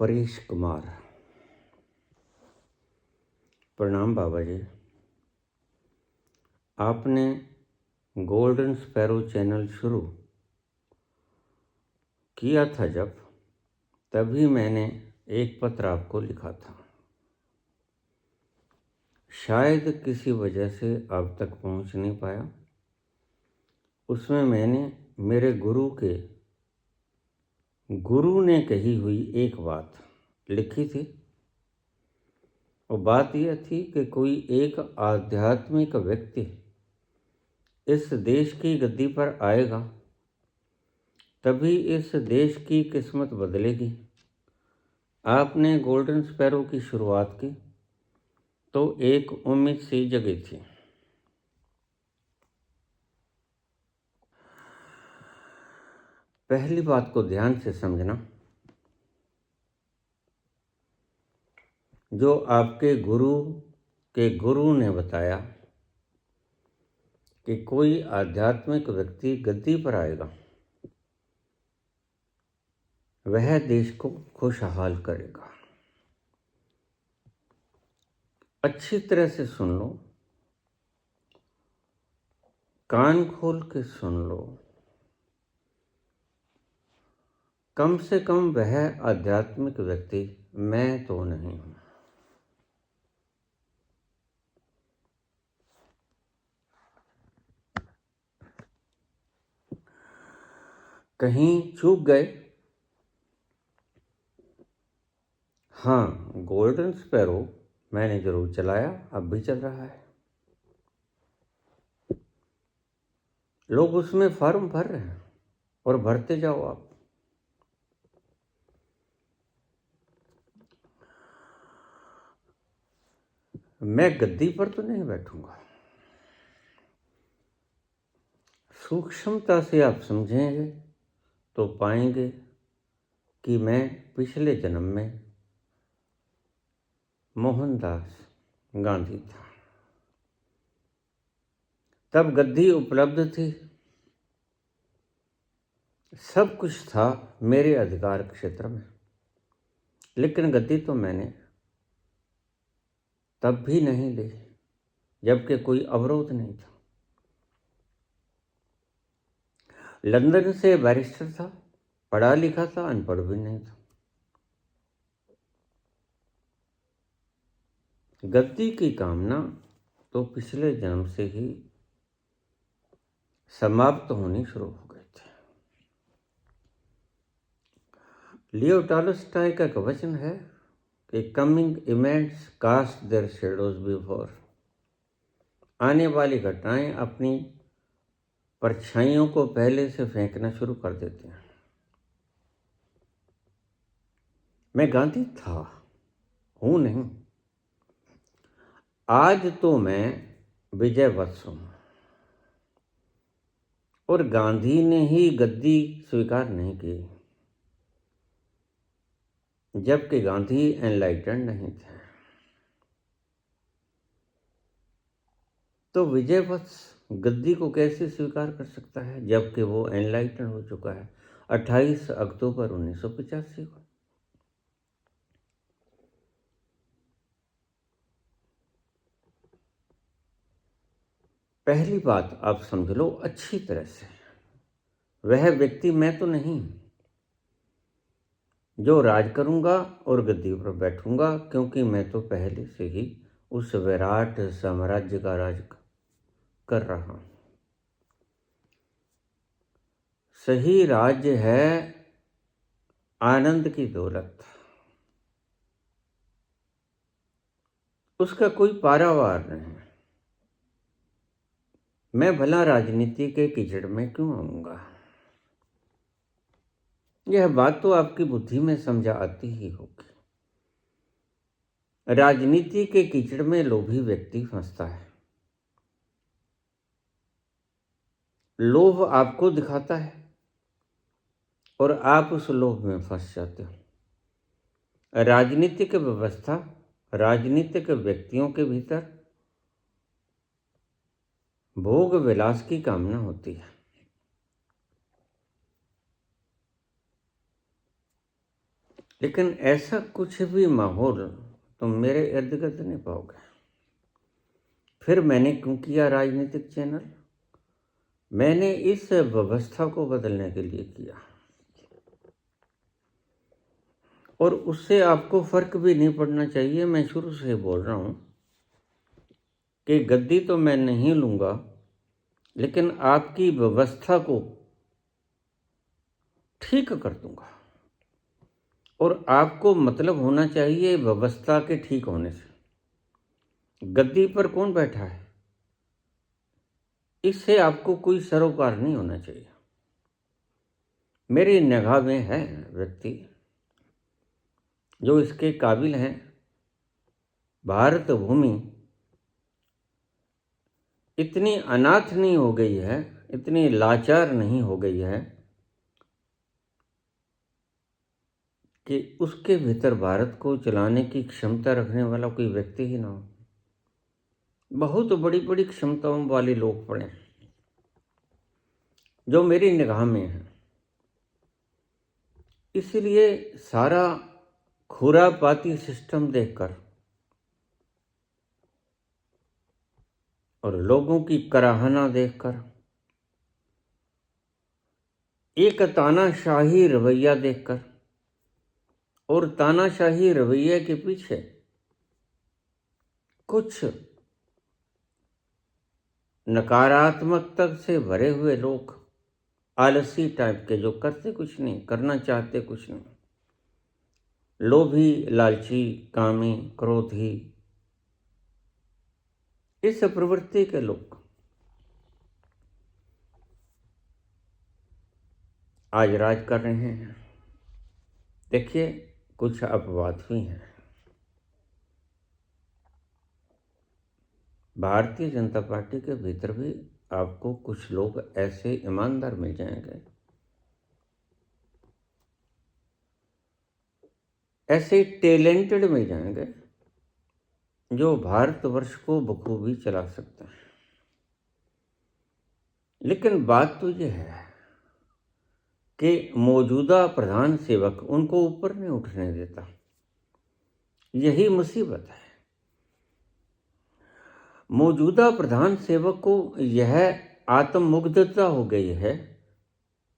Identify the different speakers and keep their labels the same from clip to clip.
Speaker 1: परेश कुमार। प्रणाम बाबा जी। आपने golden sparrow channel शुरू किया था जब, तभी मैंने एक पत्र आपको लिखा था। शायद किसी वजह से अब तक पहुंच नहीं पाया। उसमें मैंने मेरे गुरु ने कही हुई एक बात लिखी थी। वो बात यह थी कि कोई एक आध्यात्मिक व्यक्ति इस देश की गद्दी पर आएगा, तभी इस देश की किस्मत बदलेगी। आपने गोल्डन स्पैरो की शुरुआत की तो एक उम्मीद सी जगी थी। पहली बात को ध्यान से समझना, जो आपके गुरु ने बताया कि कोई आध्यात्मिक व्यक्ति गद्दी पर आएगा, वह देश को खुशहाल करेगा। अच्छी तरह से सुन लो, कान खोल के सुन लो। कम से कम वह आध्यात्मिक व्यक्ति मैं तो नहीं हूं। कहीं चूक गए? हाँ, गोल्डन स्पैरो मैंने जरूर चलाया, अब भी चल रहा है। लोग उसमें फॉर्म भर रहे हैं और भरते जाओ आप। मैं गद्दी पर तो नहीं बैठूंगा। सूक्ष्मता से आप समझेंगे तो पाएंगे कि मैं पिछले जन्म में मोहनदास गांधी था। तब गद्दी उपलब्ध थी, सब कुछ था मेरे अधिकार क्षेत्र में, लेकिन गद्दी तो मैंने तब भी नहीं ली जबकि कोई अवरोध नहीं था। लंदन से बैरिस्टर था, पढ़ा लिखा था, अनपढ़ भी नहीं था। गद्दी की कामना तो पिछले जन्म से ही समाप्त होनी शुरू हो गई थी। लियो टॉलस्टॉय का एक वचन है कि coming events cast their shadows before. आने वाली घटनाएं अपनी परछाइयों को पहले से फेंकना शुरू कर देते हैं। मैं गांधी था, हूं नहीं। आज तो मैं विजय वत्स हूं, और गांधी ने ही गद्दी स्वीकार नहीं की, जबकि गांधी एनलाइटेंड नहीं थे। तो विजय वत्स गद्दी को कैसे स्वीकार कर सकता है जबकि वो एनलाइटन हो चुका है 28 अक्टूबर 1985 को। पहली बात आप समझ लो अच्छी तरह से, वह व्यक्ति मैं तो नहीं जो राज करूंगा और गद्दी पर बैठूंगा, क्योंकि मैं तो पहले से ही उस विराट साम्राज्य का राज कर रहा हूं। सही राज्य है आनंद की दौलत, उसका कोई पारावार नहीं। मैं भला राजनीति के कीचड़ में क्यों आऊंगा? यह बात तो आपकी बुद्धि में समझा आती ही होगी। राजनीति के कीचड़ में लोभी व्यक्ति फंसता है। लोभ आपको दिखाता है और आप उस लोभ में फंस जाते हो। राजनीतिक व्यवस्था, राजनीतिक व्यक्तियों के भीतर भोग विलास की कामना होती है। लेकिन ऐसा कुछ भी माहौल तुम मेरे इर्द गिर्द नहीं पाओगे। फिर मैंने क्यों किया राजनीतिक चैनल? मैंने इस व्यवस्था को बदलने के लिए किया, और उससे आपको फर्क भी नहीं पड़ना चाहिए। मैं शुरू से बोल रहा हूं कि गद्दी तो मैं नहीं लूंगा, लेकिन आपकी व्यवस्था को ठीक कर दूंगा। और आपको मतलब होना चाहिए व्यवस्था के ठीक होने से। गद्दी पर कौन बैठा है, इससे आपको कोई सरोकार नहीं होना चाहिए। मेरी निगाह में है व्यक्ति जो इसके काबिल हैं। भारत भूमि इतनी अनाथ नहीं हो गई है, इतनी लाचार नहीं हो गई है कि उसके भीतर भारत को चलाने की क्षमता रखने वाला कोई व्यक्ति ही ना हो। बहुत बड़ी बड़ी क्षमताओं वाले लोग पड़े जो मेरी निगाह में हैं। इसलिए सारा खुरापाती सिस्टम देखकर और लोगों की कराहना देखकर, एक तानाशाही रवैया देखकर, और तानाशाही रवैये के पीछे कुछ नकारात्मकता से भरे हुए लोग, आलसी टाइप के, जो करते कुछ नहीं, करना चाहते कुछ नहीं, लोभी, लालची, कामी, क्रोधी, इस प्रवृत्ति के लोग आज राज कर रहे हैं। देखिए, कुछ अपवाद भी हैं। भारतीय जनता पार्टी के भीतर भी आपको कुछ लोग ऐसे ईमानदार मिल जाएंगे, ऐसे टैलेंटेड मिल जाएंगे जो भारतवर्ष को बखूबी चला सकते हैं। लेकिन बात तो यह है कि मौजूदा प्रधान सेवक उनको ऊपर नहीं उठने देता। यही मुसीबत है। मौजूदा प्रधान सेवक को यह आत्ममुग्धता हो गई है,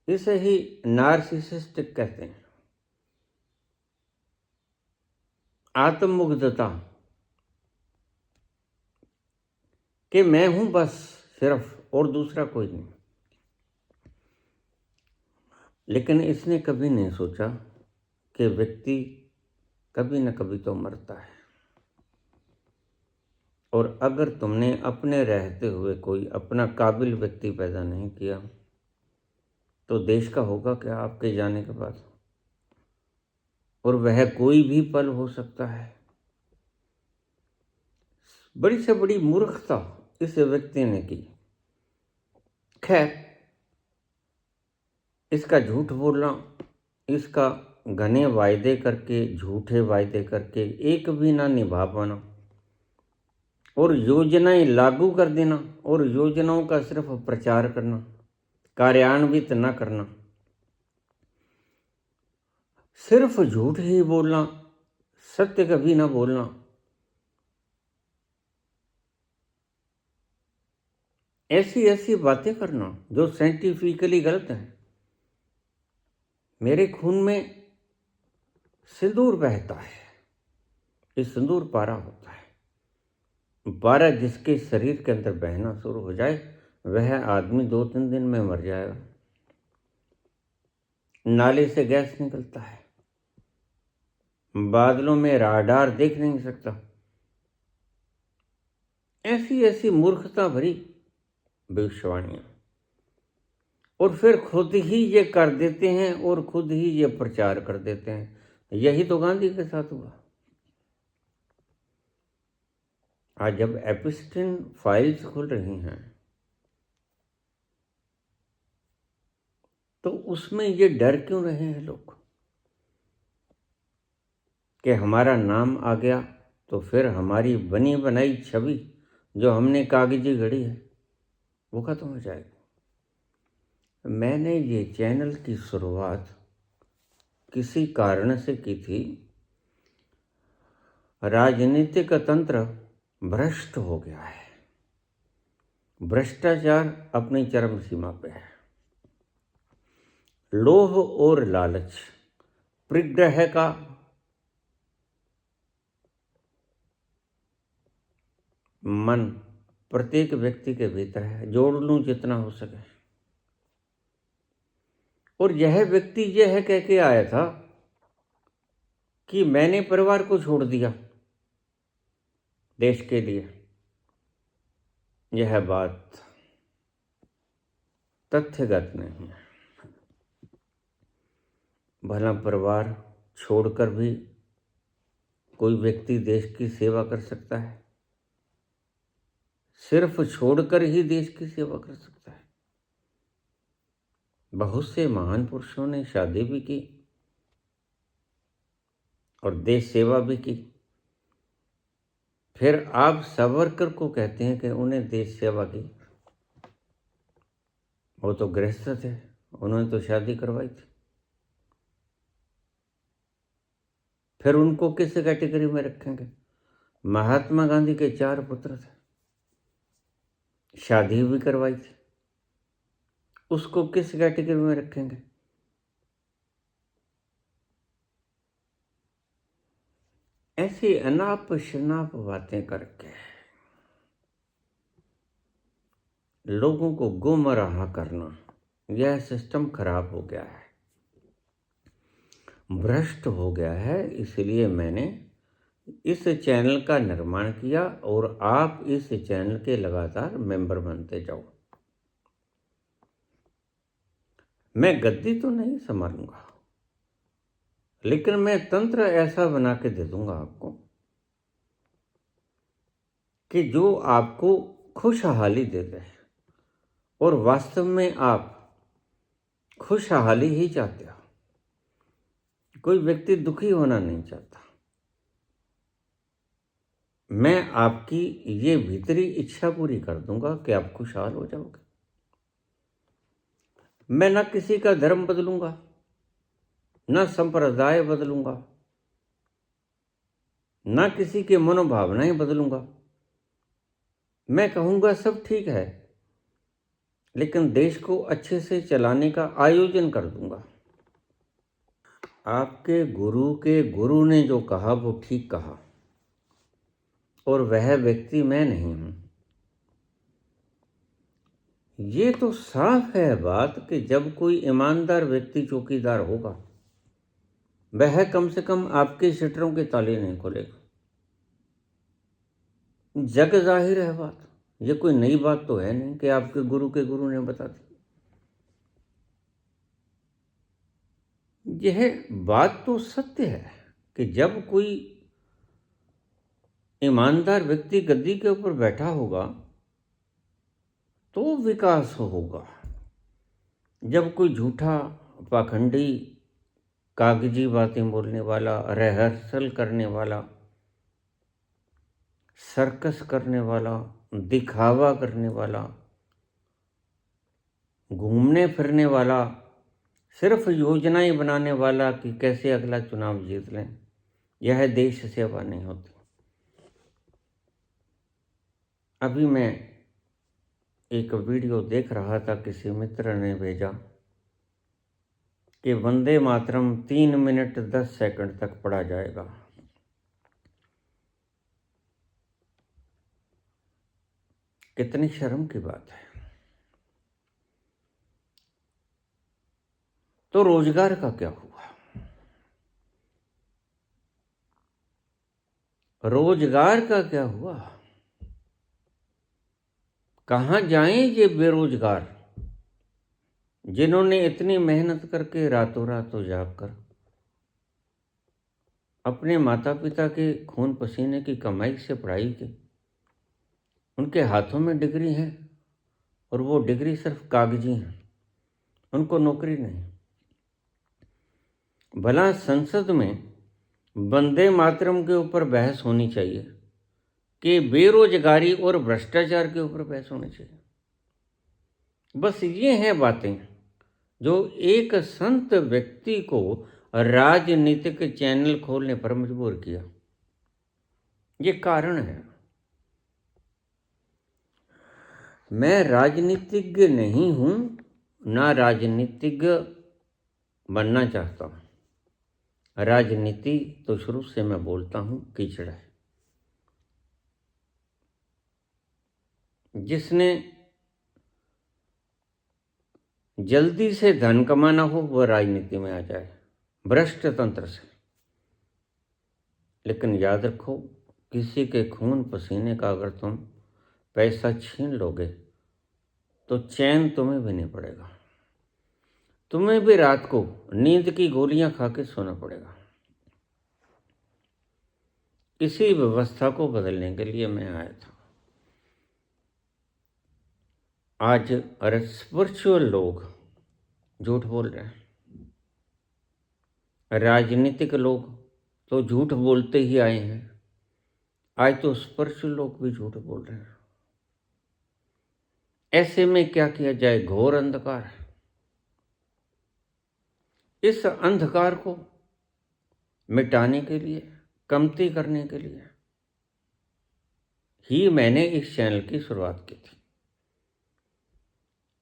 Speaker 1: इसे ही नार्सिसिस्टिक कहते हैं। आत्ममुग्धता कि मैं हूं बस, सिर्फ, और दूसरा कोई नहीं। लेकिन इसने कभी नहीं सोचा कि व्यक्ति कभी न कभी तो मरता है, और अगर तुमने अपने रहते हुए कोई अपना काबिल व्यक्ति पैदा नहीं किया तो देश का होगा क्या आपके जाने के बाद? और वह कोई भी पल हो सकता है। बड़ी से बड़ी मूर्खता इस व्यक्ति ने की। खैर, इसका झूठ बोलना, इसका घने वायदे करके, झूठे वायदे करके एक भी ना निभा पाना, और योजनाएं लागू कर देना और योजनाओं का सिर्फ प्रचार करना, कार्यान्वित न करना, सिर्फ झूठ ही बोलना, सत्य कभी ना बोलना, ऐसी ऐसी बातें करना जो साइंटिफिकली गलत है। मेरे खून में सिंदूर बहता है, ये सिंदूर पारा होता है। पारा जिसके शरीर के अंदर बहना शुरू हो जाए वह आदमी 2-3 दिन में मर जाएगा। नाले से गैस निकलता है, बादलों में राडार देख नहीं सकता। ऐसी ऐसी मूर्खता भरी भविष्यवाणियां, और फिर खुद ही ये कर देते हैं और खुद ही ये प्रचार कर देते हैं। यही तो गांधी के साथ हुआ। आज जब एपिस्टिन फाइल्स खुल रही हैं तो उसमें ये डर क्यों रहे हैं लोग कि हमारा नाम आ गया तो फिर हमारी बनी बनाई छवि जो हमने कागजी घड़ी है वो खत्म हो जाएगी। मैंने ये चैनल की शुरुआत किसी कारण से की थी। राजनीतिक तंत्र भ्रष्ट हो गया है, भ्रष्टाचार अपनी चरम सीमा पे है। लोभ और लालच परिग्रह का मन प्रत्येक व्यक्ति के भीतर है, जोड़ लूं जितना हो सके। और यह व्यक्ति यह कह के आया था कि मैंने परिवार को छोड़ दिया देश के लिए। यह बात तथ्यगत नहीं है। भला परिवार छोड़कर भी कोई व्यक्ति देश की सेवा कर सकता है? सिर्फ छोड़कर ही देश की सेवा कर सकता है। बहुत से महान पुरुषों ने शादी भी की और देश सेवा भी की। फिर आप सावरकर को कहते हैं कि उन्हें देश सेवा की। वो तो गृहस्थ थे, उन्होंने तो शादी करवाई थी। फिर उनको किस कैटेगरी में रखेंगे? महात्मा गांधी के 4 पुत्र थे, शादी भी करवाई थी, उसको किस कैटेगरी में रखेंगे? ऐसी अनाप शनाप बातें करके लोगों को गुमराह करना, यह सिस्टम खराब हो गया है, भ्रष्ट हो गया है। इसलिए मैंने इस चैनल का निर्माण किया और आप इस चैनल के लगातार मेंबर बनते जाओ। मैं गद्दी तो नहीं संभालूंगा, लेकिन मैं तंत्र ऐसा बना के दे दूंगा आपको कि जो आपको खुशहाली दे दे। और वास्तव में आप खुशहाली ही चाहते हो, कोई व्यक्ति दुखी होना नहीं चाहता। मैं आपकी ये भीतरी इच्छा पूरी कर दूंगा कि आप खुशहाल हो जाओगे। मैं ना किसी का धर्म बदलूंगा, ना संप्रदाय बदलूंगा, ना किसी के मनोभावनाएं बदलूंगा। मैं कहूंगा सब ठीक है, लेकिन देश को अच्छे से चलाने का आयोजन कर दूंगा। आपके गुरु के गुरु ने जो कहा वो ठीक कहा, और वह व्यक्ति मैं नहीं हूं। ये तो साफ है बात कि जब कोई ईमानदार व्यक्ति चौकीदार होगा, वह कम से कम आपके शटरों के ताले नहीं खोलेगा। जग जाहिर है बात, ये कोई नई बात तो है नहीं कि आपके गुरु के गुरु ने बता दी। यह बात तो सत्य है कि जब कोई ईमानदार व्यक्ति गद्दी के ऊपर बैठा होगा तो विकास होगा। जब कोई झूठा, पाखंडी, कागजी बातें बोलने वाला, रिहर्सल करने वाला, सर्कस करने वाला, दिखावा करने वाला, घूमने फिरने वाला, सिर्फ योजनाएं बनाने वाला कि कैसे अगला चुनाव जीत लें, यह देश सेवा नहीं होती। अभी मैं एक वीडियो देख रहा था, किसी मित्र ने भेजा कि वंदे मातरम 3 मिनट 10 सेकंड तक पढ़ा जाएगा। कितनी शर्म की बात है। तो रोजगार का क्या हुआ? रोजगार का क्या हुआ? कहाँ जाएं ये बेरोजगार, जिन्होंने इतनी मेहनत करके रातों रात जाग कर अपने माता पिता के खून पसीने की कमाई से पढ़ाई की, उनके हाथों में डिग्री है और वो डिग्री सिर्फ कागजी है, उनको नौकरी नहीं। भला संसद में वंदे मातरम के ऊपर बहस होनी चाहिए कि बेरोजगारी और भ्रष्टाचार के ऊपर बहस होनी चाहिए? बस ये हैं बातें जो एक संत व्यक्ति को राजनीतिक चैनल खोलने पर मजबूर किया। ये कारण है। मैं राजनीतिज्ञ नहीं हूं, ना राजनीतिज्ञ बनना चाहता हूं। राजनीति तो शुरू से मैं बोलता हूं कीचड़ है। जिसने जल्दी से धन कमाना हो वह राजनीति में आ जाए, भ्रष्ट तंत्र से। लेकिन याद रखो, किसी के खून पसीने का अगर तुम पैसा छीन लोगे तो चैन तुम्हें भी नहीं पड़ेगा। तुम्हें भी रात को नींद की गोलियां खा के सोना पड़ेगा। इसी व्यवस्था को बदलने के लिए मैं आया था। आज स्पिरिचुअल लोग झूठ बोल रहे हैं, राजनीतिक लोग तो झूठ बोलते ही आए हैं, आज तो स्पिरिचुअल लोग भी झूठ बोल रहे हैं। ऐसे में क्या किया जाए? घोर अंधकार है। इस अंधकार को मिटाने के लिए, कमती करने के लिए ही मैंने इस चैनल की शुरुआत की थी।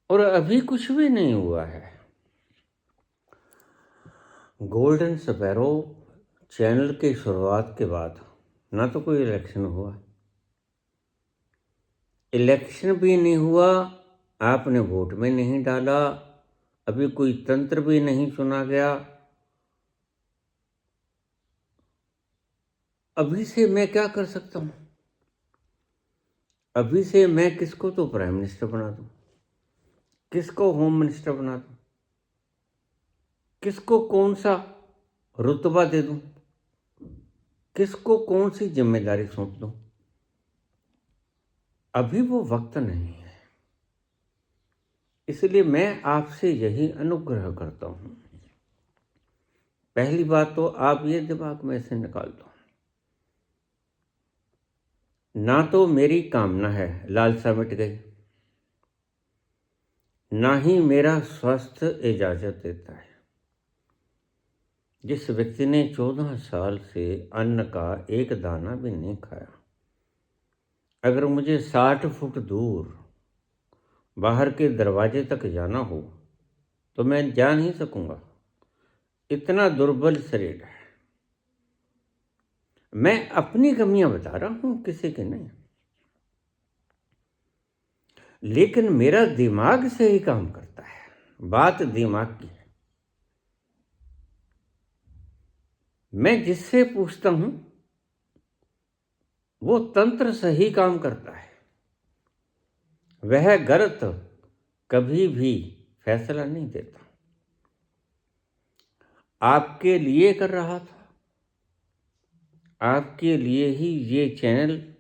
Speaker 1: और अभी कुछ भी नहीं हुआ है। गोल्डन स्पैरो चैनल की शुरुआत के बाद ना तो कोई इलेक्शन हुआ, इलेक्शन भी नहीं हुआ, आपने वोट में नहीं डाला, अभी कोई तंत्र भी नहीं चुना गया। अभी से मैं क्या कर सकता हूं? अभी से मैं किसको तो प्राइम मिनिस्टर बना दूं, किसको होम मिनिस्टर बना दूं, किसको कौन सा रुतबा दे दूं, किसको कौन सी जिम्मेदारी सौंप दूं? अभी वो वक्त नहीं है। इसलिए मैं आपसे यही अनुग्रह करता हूं। पहली बात तो आप ये दिमाग में से निकाल दो, ना तो मेरी कामना है, लालसा मिट गई, ना ही मेरा स्वास्थ्य इजाजत देता है। जिस व्यक्ति ने 14 साल से अन्न का एक दाना भी नहीं खाया, अगर मुझे 60 फुट दूर बाहर के दरवाजे तक जाना हो तो मैं जा नहीं सकूंगा। इतना दुर्बल शरीर है। मैं अपनी कमियां बता रहा हूं, किसी की नहीं। लेकिन मेरा दिमाग से ही काम करता है, बात दिमाग की है। मैं जिससे पूछता हूं वो तंत्र सही काम करता है। वह गलत कभी भी फैसला नहीं देता। आपके लिए कर रहा था, आपके लिए ही ये चैनल,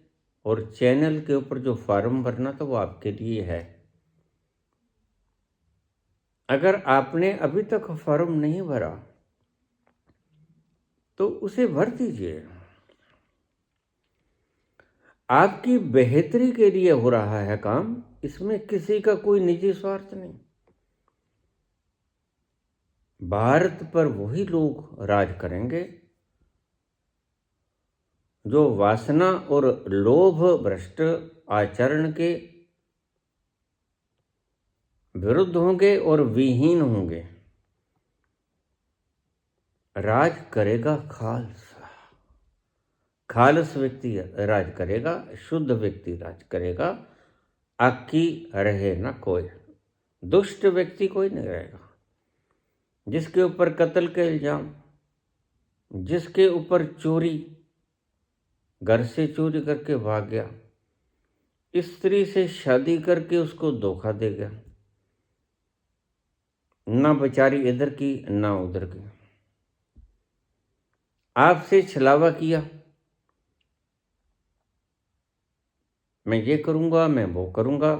Speaker 1: और चैनल के ऊपर जो फॉर्म भरना था वो आपके लिए है। अगर आपने अभी तक फॉर्म नहीं भरा तो उसे भर दीजिए। आपकी बेहतरी के लिए हो रहा है काम, इसमें किसी का कोई निजी स्वार्थ नहीं। भारत पर वही लोग राज करेंगे जो वासना और लोभ भ्रष्ट आचरण के विरुद्ध होंगे और विहीन होंगे। राज करेगा खालसा, खालस व्यक्ति राज करेगा, शुद्ध व्यक्ति राज करेगा। आकी रहे ना कोई, दुष्ट व्यक्ति कोई नहीं रहेगा। जिसके ऊपर कत्ल के इल्जाम, जिसके ऊपर चोरी, घर से चोरी करके भाग गया, स्त्री से शादी करके उसको धोखा दे गया, ना बेचारी इधर की ना उधर की, आपसे छलावा किया, मैं ये करूंगा, मैं वो करूंगा,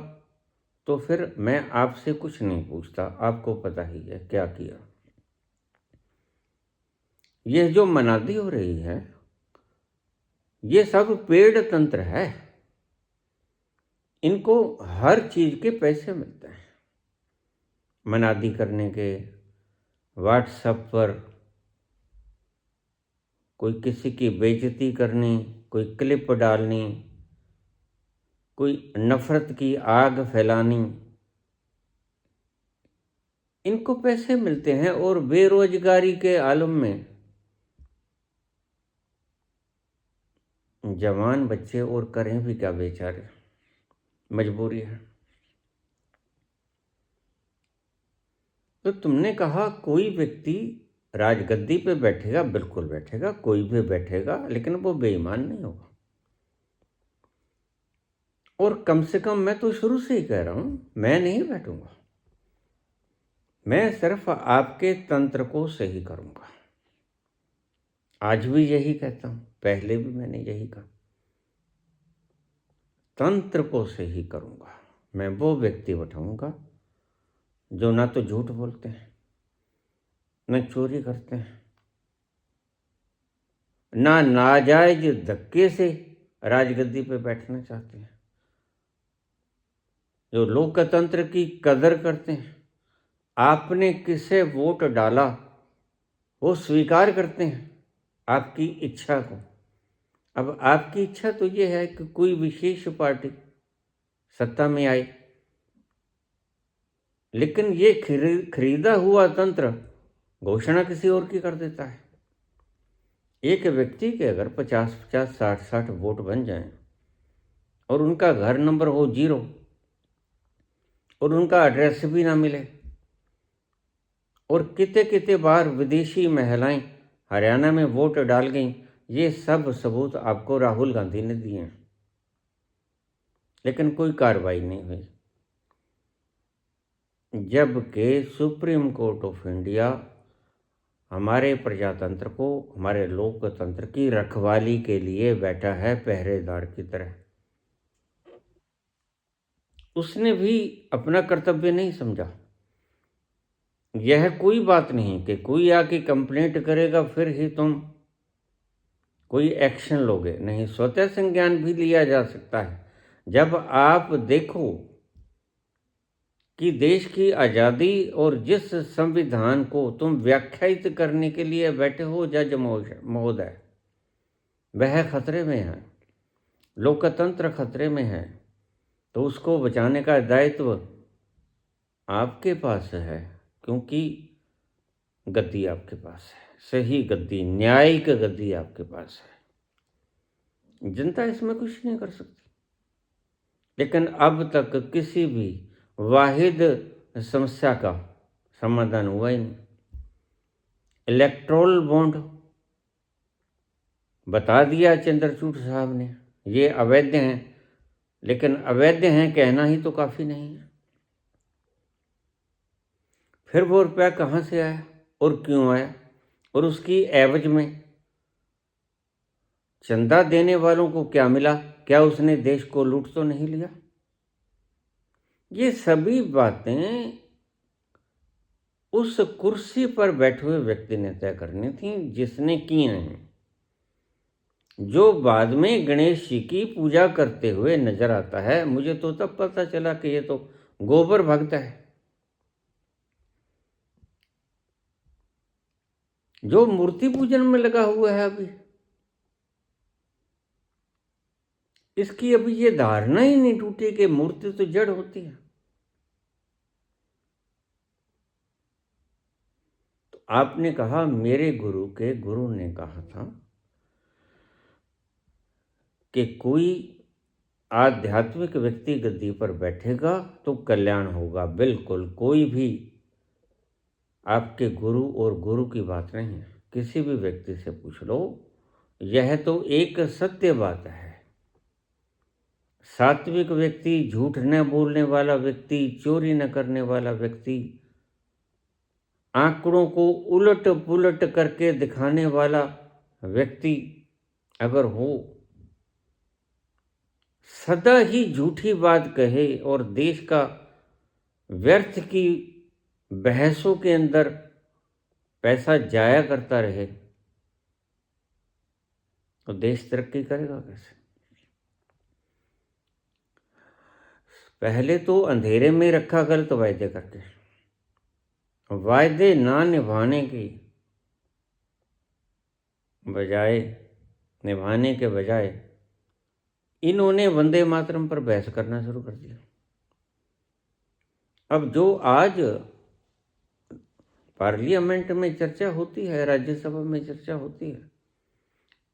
Speaker 1: तो फिर मैं आपसे कुछ नहीं पूछता, आपको पता ही है क्या किया। यह जो मनादी हो रही है ये सब पेड़ तंत्र है। इनको हर चीज के पैसे मिलते हैं, मनादी करने के, व्हाट्सएप पर कोई किसी की बेइज्जती करनी, कोई क्लिप डालनी, कोई नफरत की आग फैलानी, इनको पैसे मिलते हैं। और बेरोजगारी के आलम में जवान बच्चे और करें भी क्या बेचारे, मजबूरी है। तो तुमने कहा कोई व्यक्ति राजगद्दी पे बैठेगा, बिल्कुल बैठेगा, कोई भी बैठेगा, लेकिन वो बेईमान नहीं होगा। और कम से कम मैं तो शुरू से ही कह रहा हूं, मैं नहीं बैठूंगा, मैं सिर्फ आपके तंत्र को सही करूंगा। आज भी यही कहता हूं, पहले भी मैंने यही कहा, तंत्र को सही करूंगा। मैं वो व्यक्ति बैठाऊंगा जो ना तो झूठ बोलते हैं, न चोरी करते हैं, ना नाजायज धक्के से राजगद्दी पे बैठना चाहते हैं, जो लोकतंत्र की कदर करते हैं, आपने किसे वोट डाला वो स्वीकार करते हैं आपकी इच्छा को। अब आपकी इच्छा तो ये है कि कोई विशेष पार्टी सत्ता में आए, लेकिन ये खरीदा हुआ तंत्र घोषणा किसी और की कर देता है। एक व्यक्ति के अगर 50-50, 60-60 वोट बन जाएं और उनका घर नंबर हो 0 और उनका एड्रेस भी ना मिले, और कितने कितने बार विदेशी महिलाएं हरियाणा में वोट डाल गईं, ये सब सबूत आपको राहुल गांधी ने दिए हैं, लेकिन कोई कार्रवाई नहीं हुई। जबकि सुप्रीम कोर्ट ऑफ इंडिया हमारे प्रजातंत्र को, हमारे लोकतंत्र की रखवाली के लिए बैठा है पहरेदार की तरह। उसने भी अपना कर्तव्य नहीं समझा। यह कोई बात नहीं कि कोई आके कंप्लेंट करेगा फिर ही तुम कोई एक्शन लोगे, नहीं, स्वतः संज्ञान भी लिया जा सकता है। जब आप देखो कि देश की आज़ादी और जिस संविधान को तुम व्याख्यायित करने के लिए बैठे हो जज महोदय, वह खतरे में है, लोकतंत्र खतरे में है, तो उसको बचाने का दायित्व आपके पास है, क्योंकि गद्दी आपके पास है, सही गद्दी, न्यायिक गद्दी आपके पास है। जनता इसमें कुछ नहीं कर सकती। लेकिन अब तक किसी भी वाहिद समस्या का समाधान हुआ ही नहीं। इलेक्ट्रोल बॉन्ड बता दिया चंद्रचूड़ साहब ने, ये अवैध हैं, लेकिन अवैध हैं कहना ही तो काफ़ी नहीं है। फिर वो रुपया कहाँ से आया और क्यों आया, और उसकी एवज में चंदा देने वालों को क्या मिला? क्या उसने देश को लूट तो नहीं लिया? ये सभी बातें उस कुर्सी पर बैठे हुए व्यक्ति ने तय करनी थी जिसने की हैं, जो बाद में गणेश जी की पूजा करते हुए नजर आता है। मुझे तो तब पता चला कि ये तो गोबर भक्त है, जो मूर्ति पूजन में लगा हुआ है। अभी इसकी अभी ये धारणा ही नहीं टूटी कि मूर्ति तो जड़ होती है। तो आपने कहा, मेरे गुरु के गुरु ने कहा था कि कोई आध्यात्मिक व्यक्ति गद्दी पर बैठेगा तो कल्याण होगा। बिल्कुल, कोई भी आपके गुरु और गुरु की बात नहीं है, किसी भी व्यक्ति से पूछ लो, यह तो एक सत्य बात है। सात्विक व्यक्ति, झूठ न बोलने वाला व्यक्ति, चोरी न करने वाला व्यक्ति, आंकड़ों को उलट पुलट करके दिखाने वाला व्यक्ति अगर हो, सदा ही झूठी बात कहे और देश का व्यर्थ की बहसों के अंदर पैसा जाया करता रहे, तो देश तरक्की करेगा कैसे? पहले तो अंधेरे में रखा गलत वायदे करके, वायदे ना निभाने की बजाय निभाने के बजाय इन्होंने वंदे मातरम पर बहस करना शुरू कर दिया। अब जो आज पार्लियामेंट में चर्चा होती है, राज्यसभा में चर्चा होती है,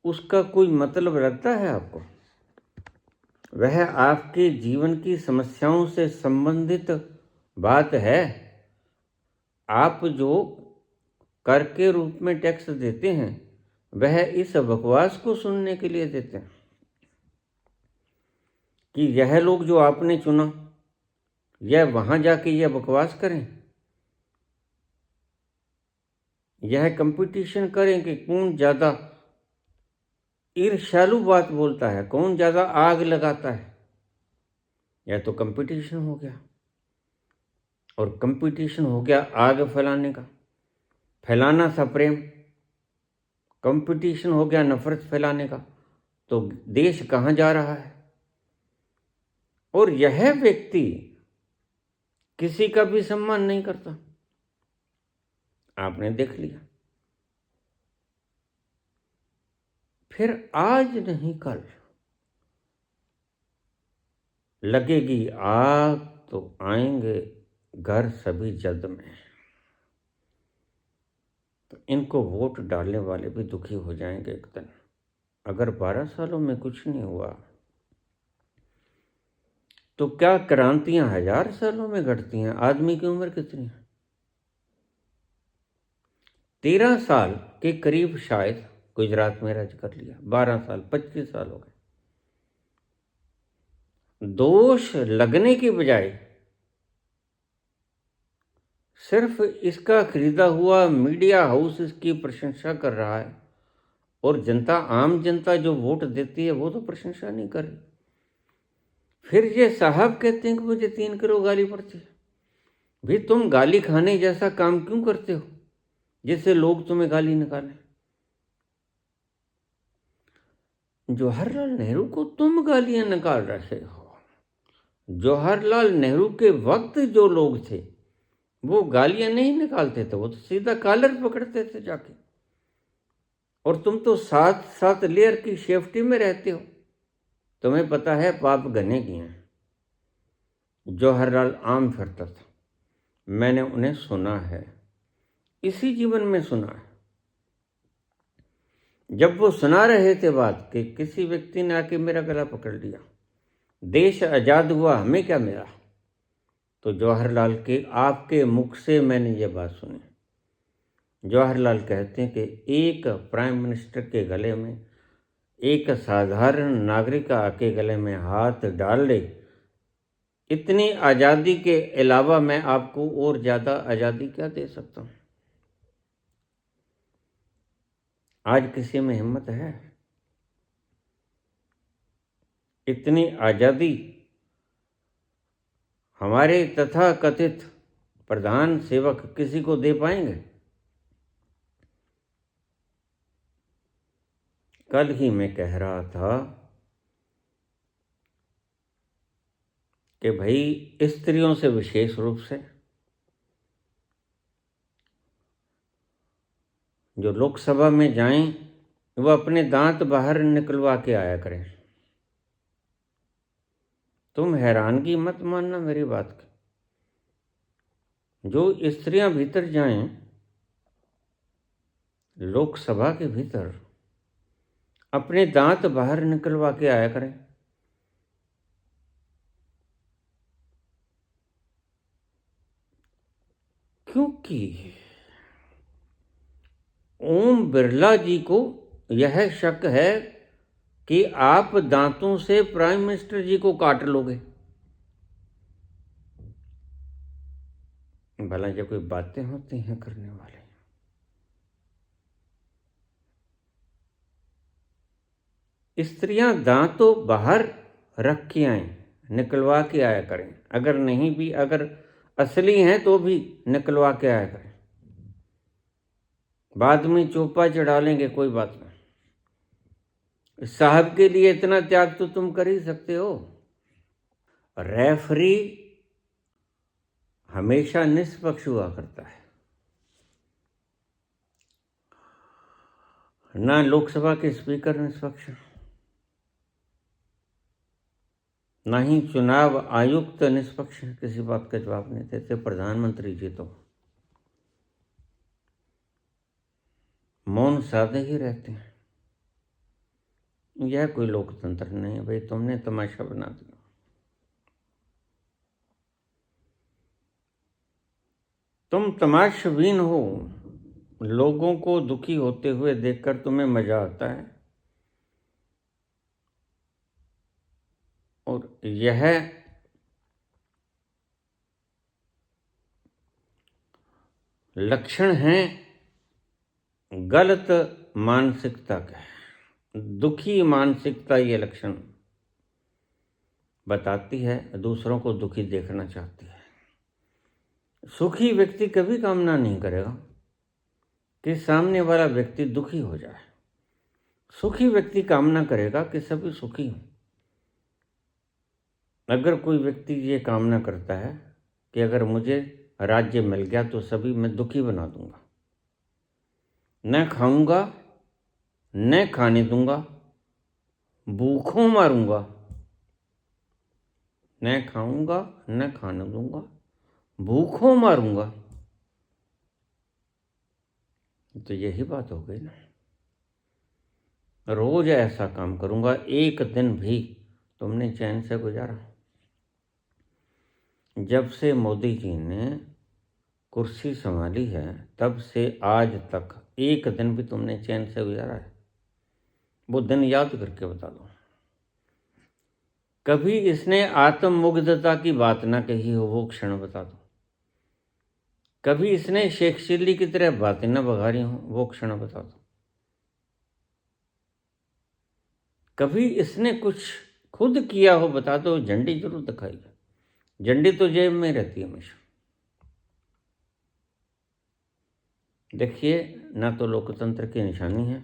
Speaker 1: उसका कोई मतलब लगता है आपको? वह आपके जीवन की समस्याओं से संबंधित बात है। आप जो कर के रूप में टैक्स देते हैं वह इस बकवास को सुनने के लिए देते हैं कि यह लोग जो आपने चुना यह वहां जाके यह बकवास करें, यह कंपटीशन करें कि कौन ज़्यादा ईर्ष्यालु बात बोलता है, कौन ज़्यादा आग लगाता है। यह तो कंपटीशन हो गया, और कंपटीशन हो गया आग फैलाने का। फैलाना था प्रेम, कंपटीशन हो गया नफरत फैलाने का। तो देश कहाँ जा रहा है? और यह व्यक्ति किसी का भी सम्मान नहीं करता, आपने देख लिया। फिर आज नहीं कल लगेगी आग तो आएंगे घर सभी जद में। तो इनको वोट डालने वाले भी दुखी हो जाएंगे एक दिन। अगर 12 सालों में कुछ नहीं हुआ तो क्या क्रांतियां 1000 सालों में घटती हैं? आदमी की उम्र कितनी है? 13 साल के करीब शायद गुजरात में राज कर लिया। 12 साल, 25 साल हो गए। दोष लगने की बजाय सिर्फ इसका खरीदा हुआ मीडिया हाउस इसकी प्रशंसा कर रहा है, और जनता, आम जनता जो वोट देती है वो तो प्रशंसा नहीं कर रही। फिर ये साहब कहते हैं कि मुझे 3 किलो गाली पड़ती है। भी तुम गाली खाने जैसा काम क्यों करते हो जिससे लोग तुम्हें गाली निकालें? जवाहरलाल नेहरू को तुम गालियां निकाल रहे हो। जवाहरलाल नेहरू के वक्त जो लोग थे वो गालियां नहीं निकालते थे, वो तो सीधा कॉलर पकड़ते थे जाके। और तुम तो 7 लेयर की सेफ्टी में रहते हो, तुम्हें पता है पाप घने किए हैं। जवाहरलाल आम फिरता था, मैंने उन्हें सुना है, इसी जीवन में सुना है। जब वो सुना रहे थे बात कि किसी व्यक्ति ने आके मेरा गला पकड़ लिया, देश आज़ाद हुआ, हमें क्या मिला? तो जवाहरलाल के आपके मुख से मैंने ये बात सुनी। जवाहरलाल कहते हैं कि एक प्राइम मिनिस्टर के गले में एक साधारण नागरिक आके गले में हाथ डाल ले, इतनी आज़ादी के अलावा मैं आपको और ज़्यादा आज़ादी क्या दे सकता हूँ? आज किसी में हिम्मत है? इतनी आज़ादी हमारे तथा कथित प्रधान सेवक किसी को दे पाएंगे? कल ही मैं कह रहा था कि भाई स्त्रियों से विशेष रूप से जो लोकसभा में जाएं वो अपने दांत बाहर निकलवा के आया करें। तुम हैरानगी मत मानना मेरी बात की। जो स्त्रियां भीतर जाएं लोकसभा के भीतर, अपने दांत बाहर निकलवा के आया करें। क्योंकि ओम बिरला जी को यह शक है कि आप दांतों से प्राइम मिनिस्टर जी को काट लोगे। भला ये कोई बातें होती हैं करने वाले? स्त्रियां दांतों बाहर रख के आए, निकलवा के आया करें। अगर नहीं भी, अगर असली हैं तो भी निकलवा के आया करें। बाद में चोपा चढ़ा लेंगे, कोई बात नहीं। साहब के लिए इतना त्याग तो तुम कर ही सकते हो। रेफरी हमेशा निष्पक्ष हुआ करता है। ना लोकसभा के स्पीकर निष्पक्ष, ना ही चुनाव आयुक्त निष्पक्ष किसी बात का जवाब नहीं देते। प्रधानमंत्री जी तो मौन साधे ही रहते हैं। यह कोई लोकतंत्र नहीं है भाई, तुमने तमाशा बना दिया। तुम तमाशबीन हो। लोगों को दुखी होते हुए देखकर तुम्हें मजा आता है, और यह लक्षण है गलत मानसिकता का। दुखी मानसिकता ये लक्षण बताती है, दूसरों को दुखी देखना चाहती है। सुखी व्यक्ति कभी कामना नहीं करेगा कि सामने वाला व्यक्ति दुखी हो जाए। सुखी व्यक्ति कामना करेगा कि सभी सुखी हों। अगर कोई व्यक्ति ये कामना करता है कि अगर मुझे राज्य मिल गया तो सभी मैं दुखी बना दूंगा, न खाऊंगा न खाने दूंगा, भूखों मारूंगा, न खाऊंगा न खाने दूंगा, भूखों मारूंगा, तो यही बात हो गई ना। रोज ऐसा काम करूंगा, एक दिन भी तुमने चैन से गुजारा? जब से मोदी जी ने कुर्सी संभाली है तब से आज तक एक दिन भी तुमने चैन से गुजारा है? वो दिन याद करके बता दो। कभी इसने आत्ममुग्धता की बात ना कही हो, वो क्षण बता दो। कभी इसने शेख चिल्ली की तरह बातें ना बघारी हो, वो क्षण बता दो। कभी इसने कुछ खुद किया हो बता दो, झंडी जरूर दिखाई। झंडी तो जेब में रहती है हमेशा। देखिए, ना तो लोकतंत्र की निशानी है,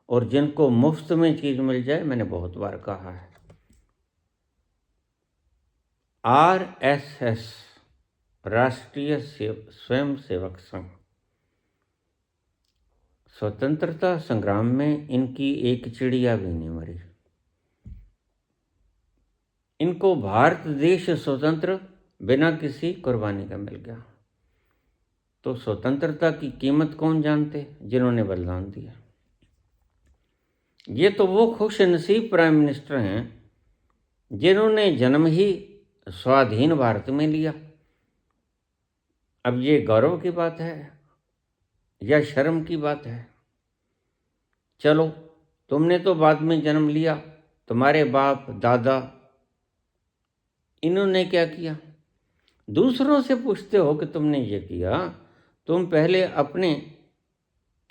Speaker 1: और जिनको मुफ्त में चीज मिल जाए, मैंने बहुत बार कहा है, RSS राष्ट्रीय स्वयंसेवक संघ स्वतंत्रता संग्राम में इनकी एक चिड़िया भी नहीं मरी। इनको भारत देश स्वतंत्र बिना किसी कुर्बानी का मिल गया। तो स्वतंत्रता की कीमत कौन जानते? जिन्होंने बलिदान दिया। ये तो वो खुश नसीब प्राइम मिनिस्टर हैं जिन्होंने जन्म ही स्वाधीन भारत में लिया। अब ये गौरव की बात है या शर्म की बात है? चलो, तुमने तो बाद में जन्म लिया, तुम्हारे बाप दादा इन्होंने क्या किया? दूसरों से पूछते हो कि तुमने ये किया, तुम पहले अपने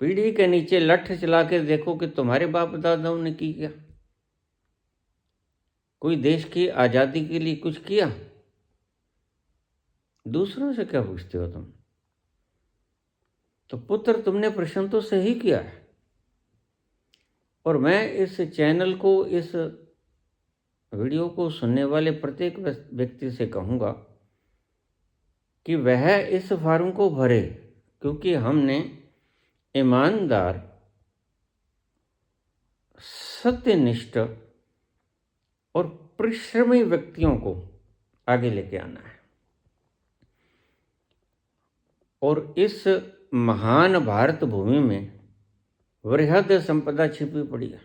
Speaker 1: पीढ़ी के नीचे लठ चला के देखो कि तुम्हारे बाप दादाओं ने की क्या? कोई देश की आज़ादी के लिए कुछ किया? दूसरों से क्या पूछते हो तुम? तो पुत्र, तुमने प्रश्न तो सही किया है। और मैं इस चैनल को, इस वीडियो को सुनने वाले प्रत्येक व्यक्ति से कहूँगा कि वह इस फॉर्म को भरे, क्योंकि हमने ईमानदार, सत्यनिष्ठ और परिश्रमी व्यक्तियों को आगे लेके आना है। और इस महान भारत भूमि में वृहद संपदा छिपी पड़ी है,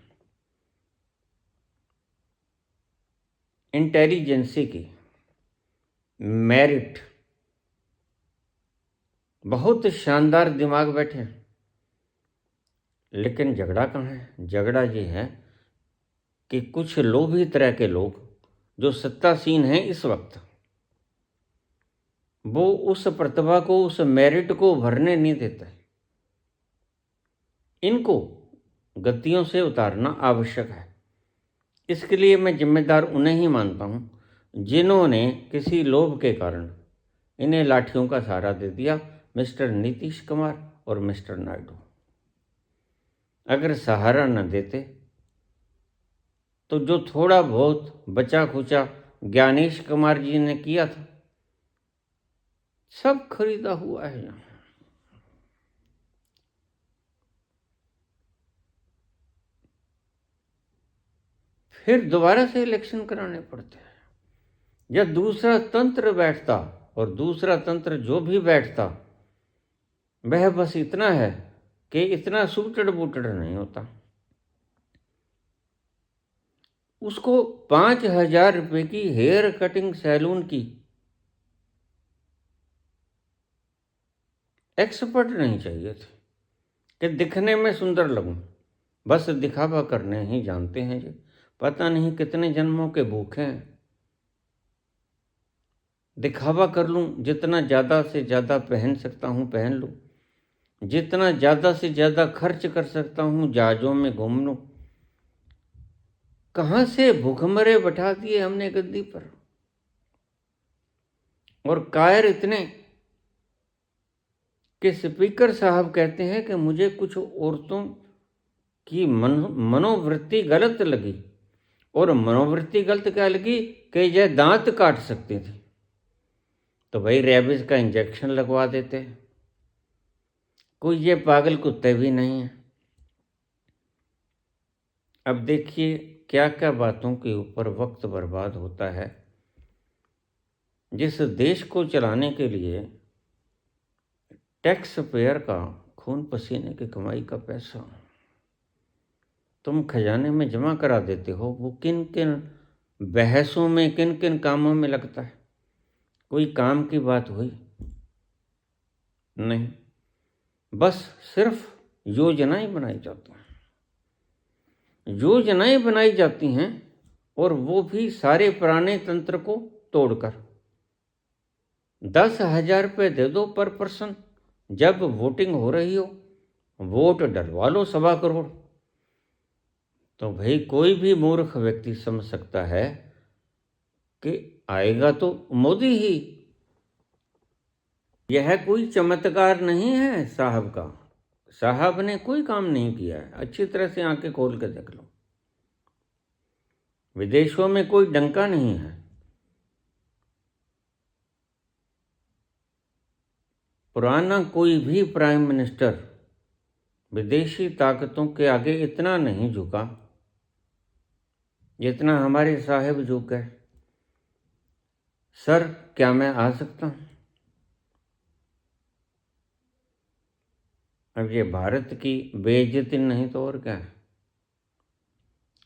Speaker 1: इंटेलिजेंसी की, मेरिट, बहुत शानदार दिमाग बैठे हैं। लेकिन झगड़ा कहाँ है? झगड़ा ये है कि कुछ लोभी तरह के लोग जो सत्तासीन हैं इस वक्त, वो उस प्रतिभा को, उस मेरिट को भरने नहीं देते। इनको गद्दियों से उतारना आवश्यक है। इसके लिए मैं जिम्मेदार उन्हें ही मानता हूँ जिन्होंने किसी लोभ के कारण इन्हें लाठियों का सहारा दे दिया, मिस्टर नीतीश कुमार और मिस्टर नायडू। अगर सहारा न देते तो जो थोड़ा बहुत बचा खुचा ज्ञानेश कुमार जी ने किया था, सब खरीदा हुआ है यहाँ। फिर दोबारा से इलेक्शन कराने पड़ते हैं। या दूसरा तंत्र बैठता, और दूसरा तंत्र जो भी बैठता वह बस इतना है कि इतना सूटड़ बूटड़ नहीं होता। उसको 5,000 रुपये की हेयर कटिंग सैलून की एक्सपर्ट नहीं चाहिए थे कि दिखने में सुंदर लगूं। बस दिखावा करने ही जानते हैं जी। पता नहीं कितने जन्मों के भूखे हैं। दिखावा कर लूं, जितना ज़्यादा से ज़्यादा पहन सकता हूं पहन लूं, जितना ज़्यादा से ज़्यादा खर्च कर सकता हूं जहाज़ों में घूम लूं। कहाँ से भूखमरे बैठा दिए हमने गद्दी पर। और कायर इतने कि स्पीकर साहब कहते हैं कि मुझे कुछ औरतों की मनोवृत्ति गलत लगी। और मनोवृत्ति गलत क्या लगी कि यह दांत काट सकती थी, तो भाई रेबीज का इंजेक्शन लगवा देते। कोई ये पागल कुत्ते भी नहीं है। अब देखिए क्या क्या बातों के ऊपर वक्त बर्बाद होता है। जिस देश को चलाने के लिए टैक्स पेयर का खून पसीने की कमाई का पैसा तुम खजाने में जमा करा देते हो, वो किन किन बहसों में, किन किन कामों में लगता है। कोई काम की बात हुई नहीं, बस सिर्फ योजनाएं बनाई जाती हैं। योजनाएं बनाई जाती हैं और वो भी सारे पुराने तंत्र को तोड़कर। 10,000 रुपये दे दो पर पर्सन, जब वोटिंग हो रही हो वोट डलवा लो 1.25 करोड़। तो भाई कोई भी मूर्ख व्यक्ति समझ सकता है कि आएगा तो मोदी ही। यह कोई चमत्कार नहीं है साहब का। साहब ने कोई काम नहीं किया है। अच्छी तरह से आंखें खोल कर देख लो। विदेशों में कोई डंका नहीं है। पुराना कोई भी प्राइम मिनिस्टर विदेशी ताकतों के आगे इतना नहीं झुका जितना हमारे साहब झुक गए। सर क्या मैं आ सकता हूं? अब ये भारत की बेइज्जती नहीं तो और क्या है।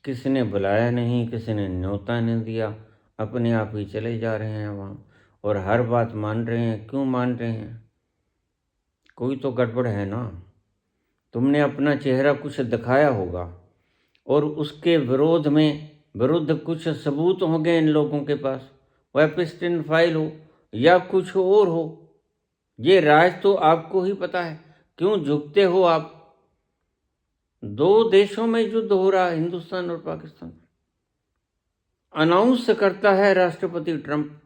Speaker 1: किसी ने बुलाया नहीं, किसी ने न्योता नहीं दिया, अपने आप ही चले जा रहे हैं वहाँ और हर बात मान रहे हैं। क्यों मान रहे हैं? कोई तो गड़बड़ है ना। तुमने अपना चेहरा कुछ दिखाया होगा और उसके विरुद्ध कुछ सबूत होंगे इन लोगों के पास। वह पिस्टन फाइल हो या कुछ और हो, ये राज तो आपको ही पता है। क्यों झुकते हो आप? 2 देशों में युद्ध हो रहा है, हिंदुस्तान और पाकिस्तान। अनाउंस करता है राष्ट्रपति ट्रंप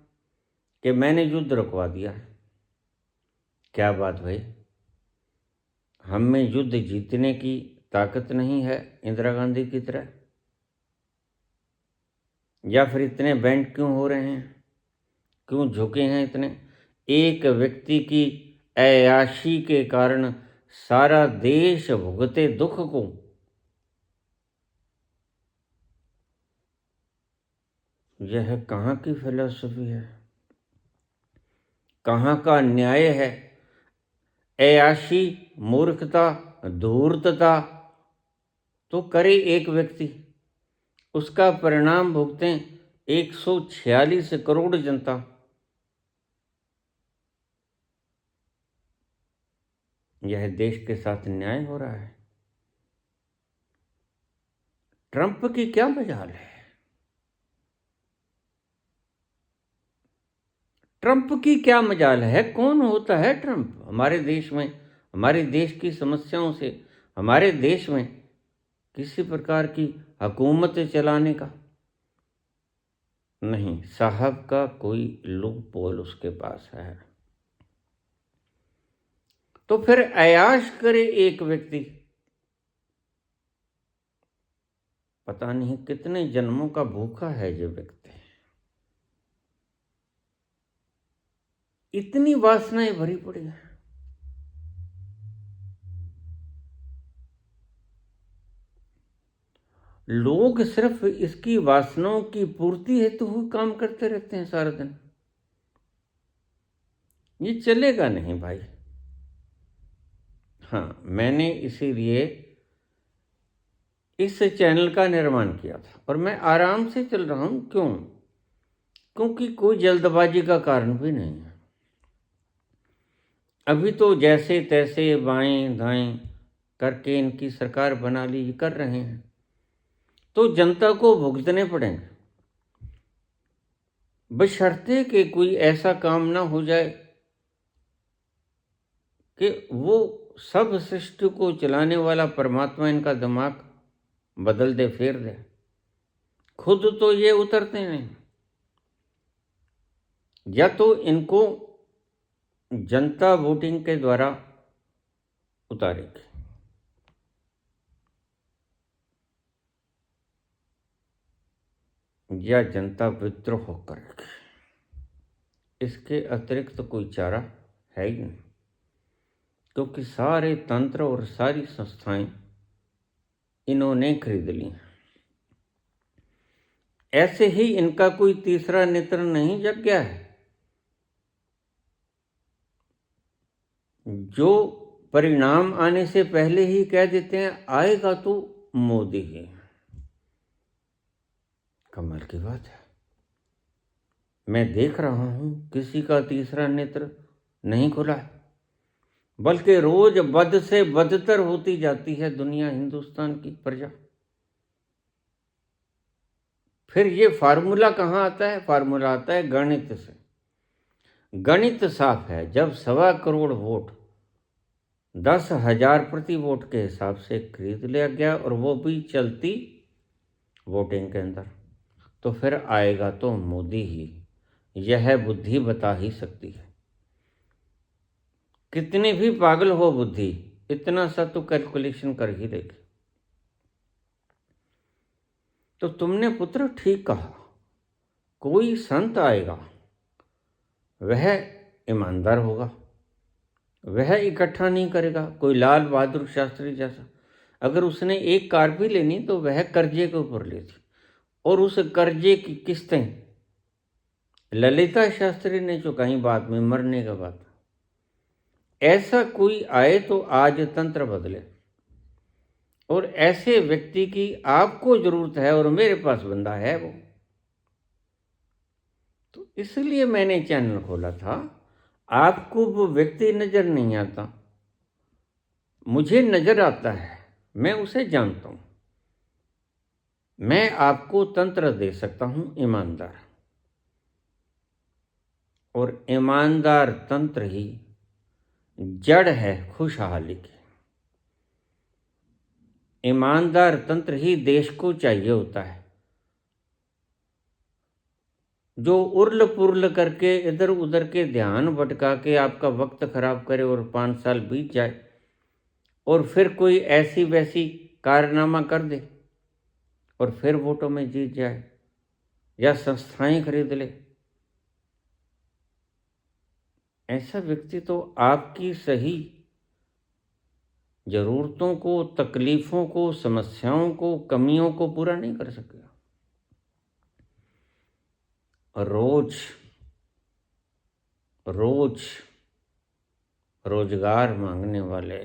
Speaker 1: कि मैंने युद्ध रुकवा दिया है। क्या बात भाई? हम में युद्ध जीतने की ताकत नहीं है इंदिरा गांधी की तरह? या फिर इतने बैंड क्यों हो रहे हैं? क्यों झुके हैं इतने? एक व्यक्ति की ऐयाशी के कारण सारा देश भुगते दुख को। यह कहाँ की फिलॉसफी है? कहाँ का न्याय है? ऐयाशी, मूर्खता, धूर्तता तो करे एक व्यक्ति, उसका परिणाम भुगतें 146 करोड़ जनता। यह देश के साथ न्याय हो रहा है? ट्रंप की क्या मजाल है? ट्रंप की क्या मजाल है? कौन होता है ट्रंप हमारे देश में? हमारे देश की समस्याओं से, हमारे देश में किसी प्रकार की हुकूमत चलाने का नहीं। साहब का कोई लूप पोल उसके पास है। तो फिर अयाश करे एक व्यक्ति। पता नहीं कितने जन्मों का भूखा है ये व्यक्ति। इतनी वासनाएं भरी पड़ी है। लोग सिर्फ इसकी वासनाओं की पूर्ति हेतु ही काम करते रहते हैं सारा दिन। ये चलेगा नहीं भाई। हाँ, मैंने इसीलिए इस चैनल का निर्माण किया था और मैं आराम से चल रहा हूँ। क्यों? क्योंकि कोई जल्दबाजी का कारण भी नहीं है। अभी तो जैसे तैसे बाएं दाएं करके इनकी सरकार बना ली कर रहे हैं, तो जनता को भुगतने पड़ेंगे, बशर्ते कि कोई ऐसा काम ना हो जाए कि वो सब सृष्टि को चलाने वाला परमात्मा इनका दिमाग बदल दे, फेर दे। खुद तो ये उतरते नहीं, या तो इनको जनता वोटिंग के द्वारा उतारेगी, या जनता विद्रोह करेगी। इसके अतिरिक्त तो कोई चारा है ही नहीं, क्योंकि सारे तंत्र और सारी संस्थाएं इन्होंने खरीद ली। ऐसे ही इनका कोई तीसरा नेत्र नहीं जग गया है। जो परिणाम आने से पहले ही कह देते हैं आएगा तो मोदी ही। कमाल की बात है। मैं देख रहा हूं किसी का तीसरा नेत्र नहीं खुला है, बल्कि रोज बद से बदतर होती जाती है दुनिया, हिंदुस्तान की प्रजा। फिर ये फार्मूला कहाँ आता है? फार्मूला आता है गणित से। गणित साफ है। जब 1.25 करोड़ वोट 10,000 प्रति वोट के हिसाब से खरीद लिया गया, और वो भी चलती वोटिंग के अंदर, तो फिर आएगा तो मोदी ही। यह बुद्धि बता ही सकती है। कितनी भी पागल हो बुद्धि, इतना सा तो कैलकुलेशन कर ही लेगी। तो तुमने पुत्र ठीक कहा, कोई संत आएगा, वह ईमानदार होगा, वह इकट्ठा नहीं करेगा। कोई लाल बहादुर शास्त्री जैसा, अगर उसने एक कार भी लेनी तो वह कर्जे के ऊपर लेती, और उस कर्जे की किस्तें ललिता शास्त्री ने चुकाई बाद में, मरने के बाद। ऐसा कोई आए तो आज तंत्र बदले, और ऐसे व्यक्ति की आपको जरूरत है, और मेरे पास बंदा है वो। तो इसलिए मैंने चैनल खोला था। आपको वो व्यक्ति नजर नहीं आता, मुझे नजर आता है, मैं उसे जानता हूं। मैं आपको तंत्र दे सकता हूं ईमानदार, और ईमानदार तंत्र ही जड़ है खुशहाली की। ईमानदार तंत्र ही देश को चाहिए होता है। जो उर्ल पुर्ल करके इधर उधर के ध्यान भटका के आपका वक्त खराब करे और 5 साल बीत जाए, और फिर कोई ऐसी वैसी कारनामा कर दे और फिर वोटों में जीत जाए, या संस्थाएं खरीद ले, ऐसा व्यक्ति तो आपकी सही जरूरतों को, तकलीफों को, समस्याओं को, कमियों को पूरा नहीं कर सकेगा। रोज रोज रोजगार मांगने वाले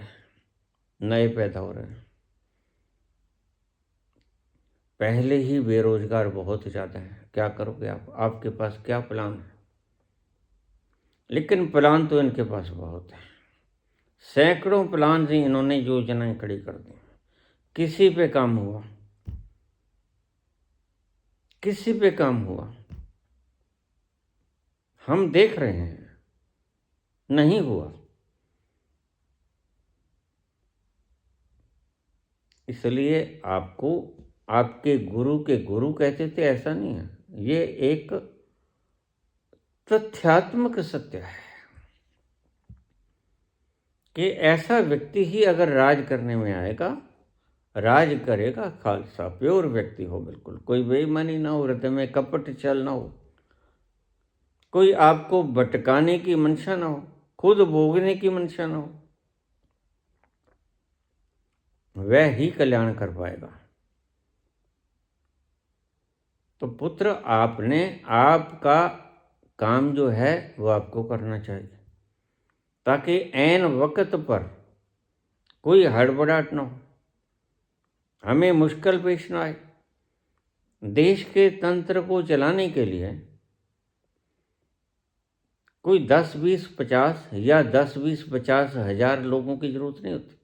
Speaker 1: नए पैदा हो रहे हैं। पहले ही बेरोजगार बहुत ज़्यादा हैं। क्या करोगे आप? आपके पास क्या प्लान है? लेकिन प्लान तो इनके पास बहुत है। सैकड़ों प्लान से इन्होंने योजनाएं खड़ी कर दी। किसी पे काम हुआ? किसी पे काम हुआ? हम देख रहे हैं, नहीं हुआ। इसलिए आपको आपके गुरु के गुरु कहते थे, ऐसा नहीं है। ये एक तथ्यात्मक सत्य है कि ऐसा व्यक्ति ही अगर राज करने में आएगा, राज करेगा खालसा, प्योर व्यक्ति हो, बिल्कुल कोई बेईमानी ना हो, हृदय में कपट छल ना हो, कोई आपको भटकाने की मंशा ना हो, खुद भोगने की मंशा ना हो। वह ही कल्याण कर पाएगा। तो पुत्र आपने आपका काम जो है वो आपको करना चाहिए, ताकि ऐन वक्त पर कोई हड़बड़ाहट ना हो, हमें मुश्किल पेश ना आए। देश के तंत्र को चलाने के लिए कोई 10-20-50 या 10-20-50 हज़ार लोगों की जरूरत नहीं होती,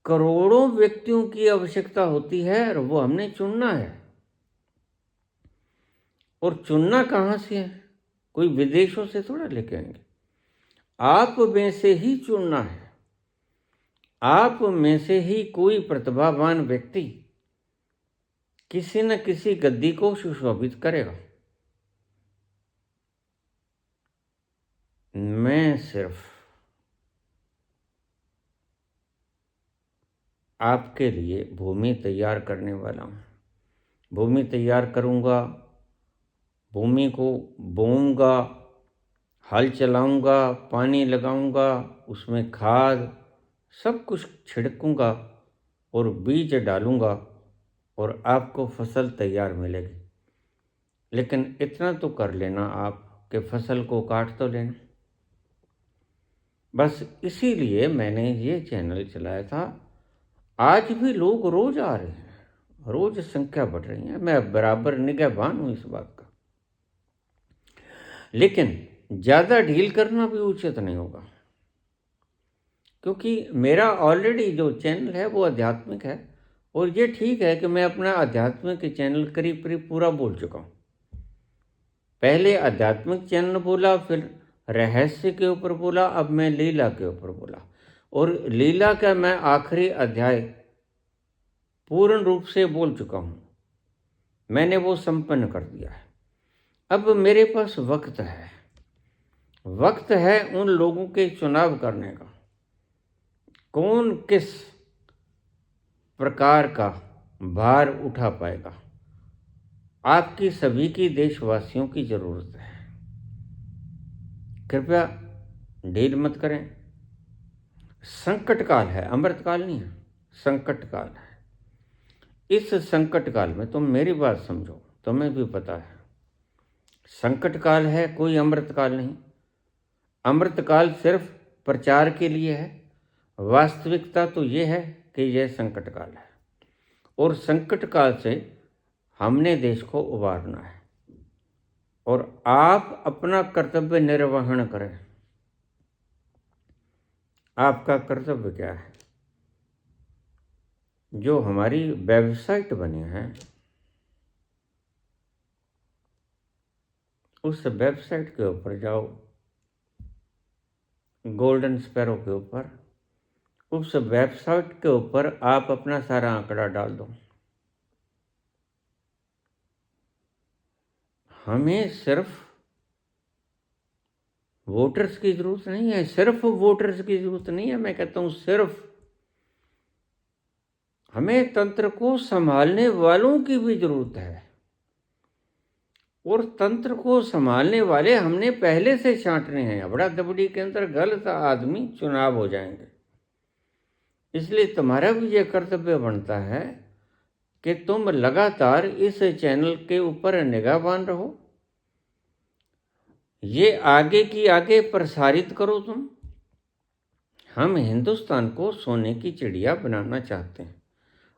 Speaker 1: करोड़ों व्यक्तियों की आवश्यकता होती है, और वो हमने चुनना है। और चुनना कहाँ से है? कोई विदेशों से थोड़ा लेके आएंगे, आप में से ही चुनना है। आप में से ही कोई प्रतिभावान व्यक्ति किसी न किसी गद्दी को सुशोभित करेगा। मैं सिर्फ आपके लिए भूमि तैयार करने वाला हूँ। भूमि तैयार करूँगा, भूमि को बोऊंगा, हल चलाऊंगा, पानी लगाऊंगा, उसमें खाद सब कुछ छिड़कूंगा और बीज डालूंगा, और आपको फसल तैयार मिलेगी। लेकिन इतना तो कर लेना आप कि फसल को काट तो लेना। बस इसीलिए मैंने ये चैनल चलाया था। आज भी लोग रोज आ रहे हैं, रोज संख्या बढ़ रही है। मैं बराबर निगहबान हूँ इस बात का, लेकिन ज़्यादा ढील करना भी उचित नहीं होगा, क्योंकि मेरा ऑलरेडी जो चैनल है वो आध्यात्मिक है। और ये ठीक है कि मैं अपना आध्यात्मिक चैनल करीब करीब पूरा बोल चुका हूँ। पहले आध्यात्मिक चैनल बोला, फिर रहस्य के ऊपर बोला, अब मैं लीला के ऊपर बोला। और लीला का मैं आखिरी अध्याय पूर्ण रूप से बोल चुका हूँ, मैंने वो संपन्न कर दिया है। अब मेरे पास वक्त है, वक्त है उन लोगों के चुनाव करने का, कौन किस प्रकार का भार उठा पाएगा। आपकी सभी की, देशवासियों की जरूरत है। कृपया ढील मत करें। संकट काल है, अमृत काल नहीं है, संकट काल है। इस संकट काल में तुम मेरी बात समझो, तुम्हें भी पता है संकट काल है, कोई अमृत काल नहीं। अमृत काल सिर्फ प्रचार के लिए है, वास्तविकता तो ये है कि यह संकट काल है, और संकट काल से हमने देश को उबारना है। और आप अपना कर्तव्य निर्वहन करें। आपका कर्तव्य क्या है? जो हमारी वेबसाइट बनी है, उस वेबसाइट के ऊपर जाओ, गोल्डन स्पैरो के ऊपर, उस वेबसाइट के ऊपर आप अपना सारा आंकड़ा डाल दो। हमें सिर्फ वोटर्स की जरूरत नहीं है, सिर्फ वोटर्स की जरूरत नहीं है, मैं कहता हूं सिर्फ हमें तंत्र को संभालने वालों की भी जरूरत है। और तंत्र को संभालने वाले हमने पहले से छांटने हैं। अबड़ा दबड़ी के अंदर गलत आदमी चुनाव हो जाएंगे। इसलिए तुम्हारा भी यह कर्तव्य बनता है कि तुम लगातार इस चैनल के ऊपर निगाहबान रहो, ये आगे की आगे प्रसारित करो तुम। हम हिंदुस्तान को सोने की चिड़िया बनाना चाहते हैं,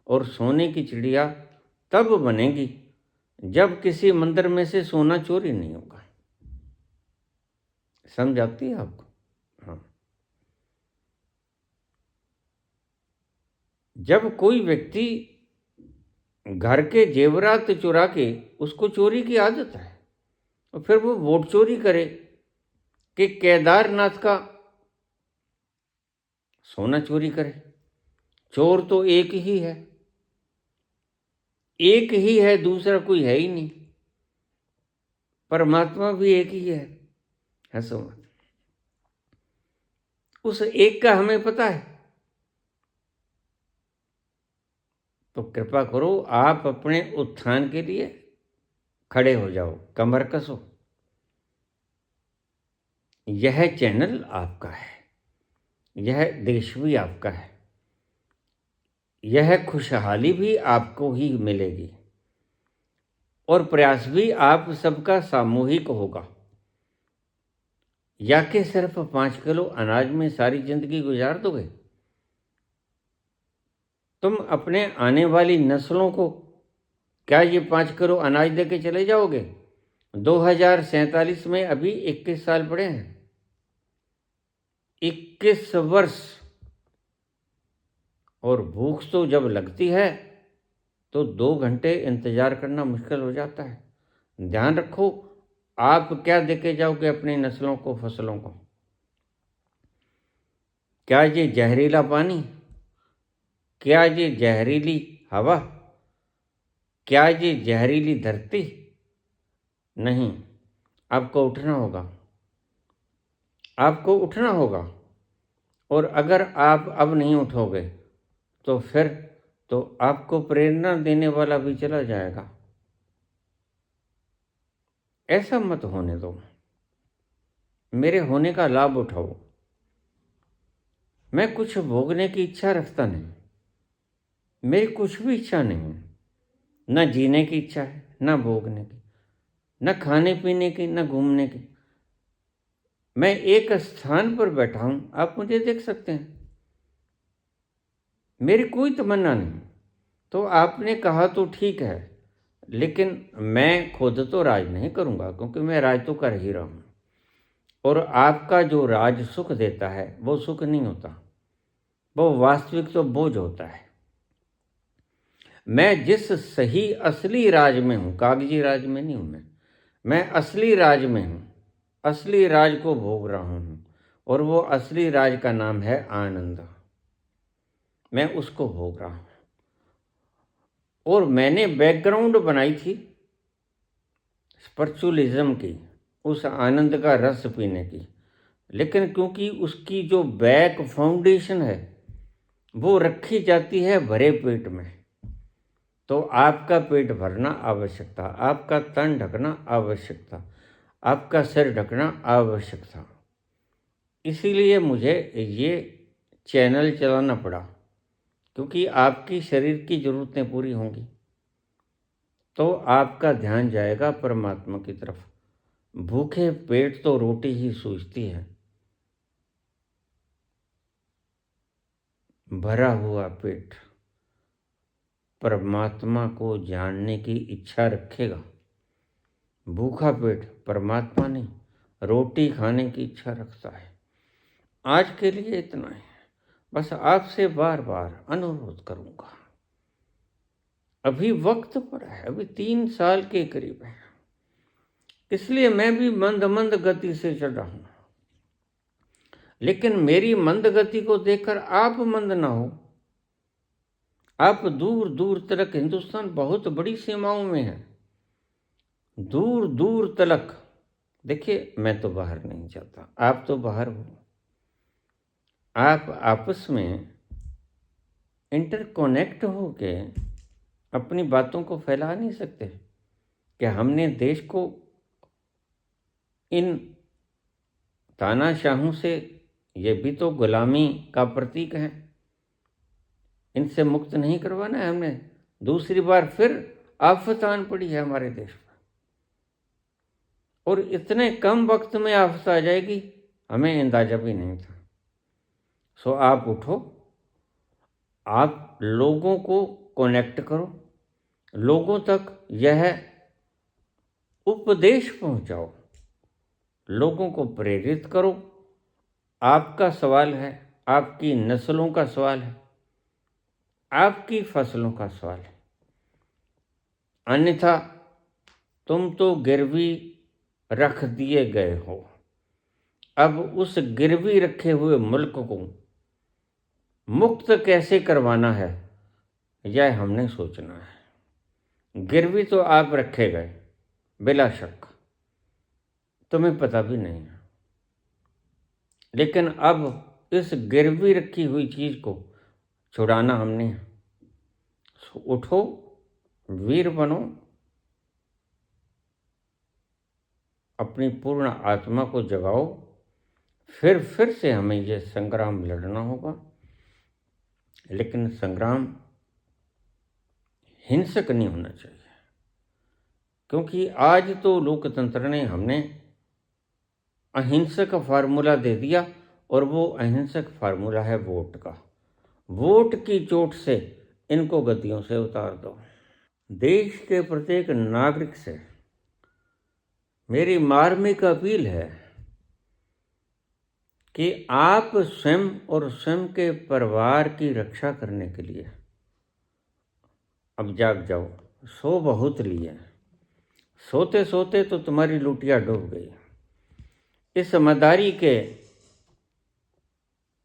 Speaker 1: और सोने की चिड़िया तब बनेगी जब किसी मंदिर में से सोना चोरी नहीं होगा। समझ आती है आपको? हाँ। जब कोई व्यक्ति घर के जेवरात चुरा के, उसको चोरी की आदत है, और फिर वो वोट चोरी करे कि केदारनाथ का सोना चोरी करे। चोर तो एक ही है, एक ही है, दूसरा कोई है ही नहीं। परमात्मा भी एक ही है, हंसो मत। उस एक का हमें पता है। तो कृपा करो, आप अपने उत्थान के लिए खड़े हो जाओ, कमर कसो। यह चैनल आपका है, यह देश भी आपका है। यह खुशहाली भी आपको ही मिलेगी और प्रयास भी आप सबका सामूहिक होगा। या कि सिर्फ 5 किलो अनाज में सारी जिंदगी गुजार दोगे? तुम अपने आने वाली नस्लों को क्या ये 5 किलो अनाज दे के चले जाओगे? 2047 में अभी 21 साल पड़े हैं, 21 वर्ष। और भूख तो जब लगती है तो 2 घंटे इंतजार करना मुश्किल हो जाता है। ध्यान रखो, आप क्या देके जाओगे अपनी नस्लों को, फसलों को? क्या ये जहरीला पानी? क्या ये जहरीली हवा? क्या ये जहरीली धरती? नहीं, आपको उठना होगा, आपको उठना होगा। और अगर आप अब नहीं उठोगे तो फिर तो आपको प्रेरणा देने वाला भी चला जाएगा। ऐसा मत होने दो, मेरे होने का लाभ उठाओ। मैं कुछ भोगने की इच्छा रखता नहीं, मेरी कुछ भी इच्छा नहीं है। न जीने की इच्छा है, न भोगने की, न खाने पीने की, न घूमने की। मैं एक स्थान पर बैठा हूं, आप मुझे देख सकते हैं, मेरी कोई तमन्ना नहीं। तो आपने कहा तो ठीक है, लेकिन मैं खुद तो राज नहीं करूंगा, क्योंकि मैं राज तो कर ही रहा हूं। और आपका जो राज सुख देता है वो सुख नहीं होता, वो वास्तविक तो बोझ होता है। मैं जिस सही असली राज में हूं, कागजी राज में नहीं हूं, मैं असली राज में हूं, असली राज को भोग रहा हूं। और वो असली राज का नाम है आनंद। मैं उसको भोग रहा हूं। और मैंने बैकग्राउंड बनाई थी स्पिरिचुअलिज्म की, उस आनंद का रस पीने की। लेकिन क्योंकि उसकी जो बैक फाउंडेशन है वो रखी जाती है भरे पेट में, तो आपका पेट भरना आवश्यक था, आपका तन ढकना आवश्यक था, आपका सिर ढकना आवश्यक था। इसीलिए मुझे ये चैनल चलाना पड़ा, क्योंकि आपकी शरीर की ज़रूरतें पूरी होंगी तो आपका ध्यान जाएगा परमात्मा की तरफ। भूखे पेट तो रोटी ही सूझती है, भरा हुआ पेट परमात्मा को जानने की इच्छा रखेगा। भूखा पेट परमात्मा नहीं, रोटी खाने की इच्छा रखता है। आज के लिए इतना है, बस आपसे बार बार अनुरोध करूंगा। अभी वक्त पड़ा है, अभी 3 साल के करीब है, इसलिए मैं भी मंद मंद गति से चल रहा हूं। लेकिन मेरी मंद गति को देखकर आप मंद ना हो। आप दूर दूर तक, हिंदुस्तान बहुत बड़ी सीमाओं में है, दूर दूर तलक। देखिए, मैं तो बाहर नहीं जाता, आप तो बाहर हो। आप आपस में इंटरकनेक्ट होके अपनी बातों को फैला नहीं सकते कि हमने देश को इन तानाशाहों से, ये भी तो गुलामी का प्रतीक है, इनसे मुक्त नहीं करवाना है हमने। दूसरी बार फिर आफत आन पड़ी है हमारे देश पर, और इतने कम वक्त में आफत आ जाएगी हमें अंदाजा भी नहीं था। सो आप उठो, आप लोगों को कनेक्ट करो, लोगों तक यह उपदेश पहुंचाओ, लोगों को प्रेरित करो। आपका सवाल है, आपकी नस्लों का सवाल है, आपकी फसलों का सवाल है। अन्यथा तुम तो गिरवी रख दिए गए हो। अब उस गिरवी रखे हुए मुल्क को मुक्त कैसे करवाना है, यह हमने सोचना है। गिरवी तो आप रखे गए बिला शक, तुम्हें पता भी नहीं है। लेकिन अब इस गिरवी रखी हुई चीज को छुड़ाना हमने है। उठो, वीर बनो, अपनी पूर्ण आत्मा को जगाओ। फिर से हमें यह संग्राम लड़ना होगा। लेकिन संग्राम हिंसक नहीं होना चाहिए, क्योंकि आज तो लोकतंत्र ने हमने अहिंसक फार्मूला दे दिया, और वो अहिंसक फार्मूला है वोट का। वोट की चोट से इनको गद्दियों से उतार दो। देश के प्रत्येक नागरिक से मेरी मार्मिक अपील है कि आप स्वयं और स्वयं के परिवार की रक्षा करने के लिए अब जाग जाओ। सो बहुत लिए, सोते सोते तो तुम्हारी लुटिया डूब गई। इस समझदारी के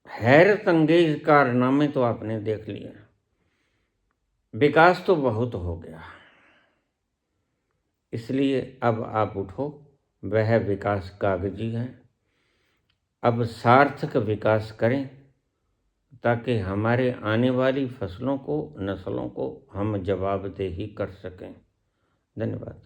Speaker 1: हैरत अंगेज कारनामे तो आपने देख लिए, विकास तो बहुत हो गया, इसलिए अब आप उठो। वह विकास कागजी है, अब सार्थक विकास करें, ताकि हमारे आने वाली फसलों को, नस्लों को हम जवाबदेही कर सकें। धन्यवाद।